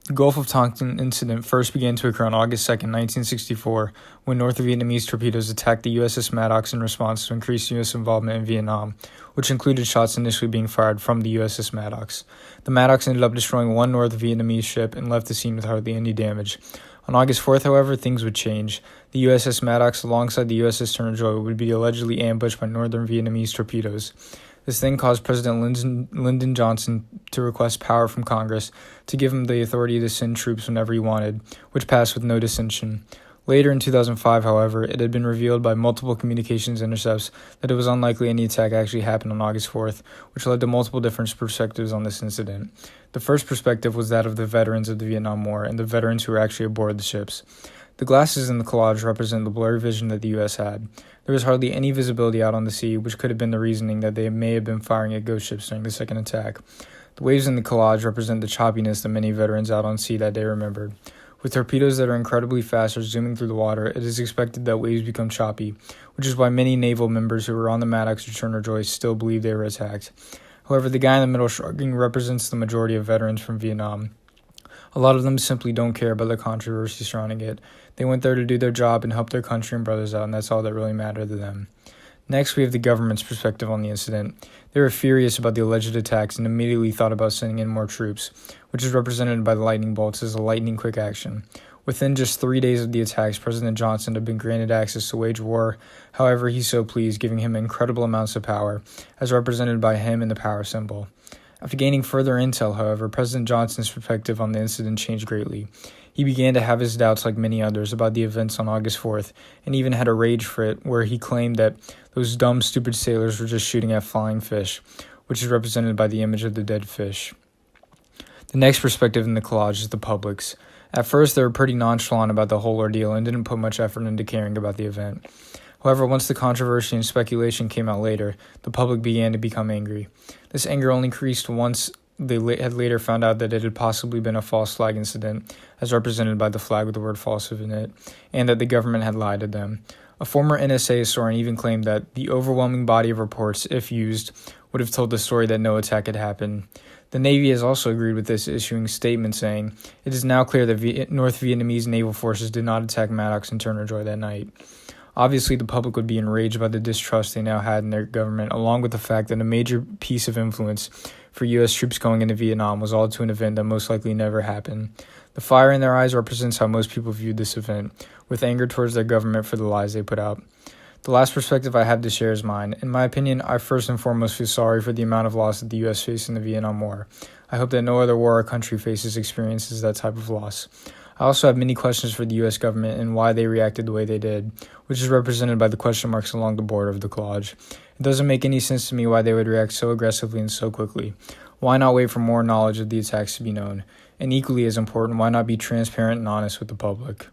The Gulf of Tonkin incident first began to occur on August 2, 1964, when North Vietnamese torpedoes attacked the USS Maddox in response to increased U.S. involvement in Vietnam, which included shots initially being fired from the USS Maddox. The Maddox ended up destroying one North Vietnamese ship and left the scene with hardly any damage. On August 4th, however, things would change. The USS Maddox, alongside the USS Turner Joy, would be allegedly ambushed by Northern Vietnamese torpedoes. This thing caused President Lyndon Johnson to request power from Congress to give him the authority to send troops whenever he wanted, which passed with no dissension. Later in 2005, however, it had been revealed by multiple communications intercepts that it was unlikely any attack actually happened on August 4th, which led to multiple different perspectives on this incident. The first perspective was that of the veterans of the Vietnam War and the veterans who were actually aboard the ships. The glasses in the collage represent the blurry vision that the U.S. had. There was hardly any visibility out on the sea, which could have been the reasoning that they may have been firing at ghost ships during the second attack. The waves in the collage represent the choppiness that many veterans out on sea that day remembered. With torpedoes that are incredibly fast or zooming through the water, it is expected that waves become choppy, which is why many naval members who were on the Maddox or Turner Joy still believe they were attacked. However, the guy in the middle shrugging represents the majority of veterans from Vietnam. A lot of them simply don't care about the controversy surrounding it. They went there to do their job and help their country and brothers out, and that's all that really mattered to them. Next, we have the government's perspective on the incident. They were furious about the alleged attacks and immediately thought about sending in more troops, which is represented by the lightning bolts as a lightning-quick action. Within just 3 days of the attacks, President Johnson had been granted access to wage war however he so pleased, giving him incredible amounts of power, as represented by him in the power symbol. After gaining further intel, however, President Johnson's perspective on the incident changed greatly. He began to have his doubts, like many others, about the events on August 4th, and even had a rage fit where he claimed that those dumb, stupid sailors were just shooting at flying fish, which is represented by the image of the dead fish. The next perspective in the collage is the public's. At first, they were pretty nonchalant about the whole ordeal and didn't put much effort into caring about the event. However, once the controversy and speculation came out later, the public began to become angry. This anger only increased once they had later found out that it had possibly been a false flag incident, as represented by the flag with the word false in it, and that the government had lied to them. A former NSA historian even claimed that the overwhelming body of reports, if used, would have told the story that no attack had happened. The Navy has also agreed with this, issuing statements saying, "It is now clear that North Vietnamese naval forces did not attack Maddox and Turner Joy that night." Obviously, the public would be enraged by the distrust they now had in their government, along with the fact that a major piece of influence for U.S. troops going into Vietnam was all to an event that most likely never happened. The fire in their eyes represents how most people viewed this event, with anger towards their government for the lies they put out. The last perspective I have to share is mine. In my opinion, I first and foremost feel sorry for the amount of loss that the U.S. faced in the Vietnam War. I hope that no other war our country experiences that type of loss. I also have many questions for the U.S. government and why they reacted the way they did, which is represented by the question marks along the border of the collage. It doesn't make any sense to me why they would react so aggressively and so quickly. Why not wait for more knowledge of the attacks to be known? And equally as important, why not be transparent and honest with the public?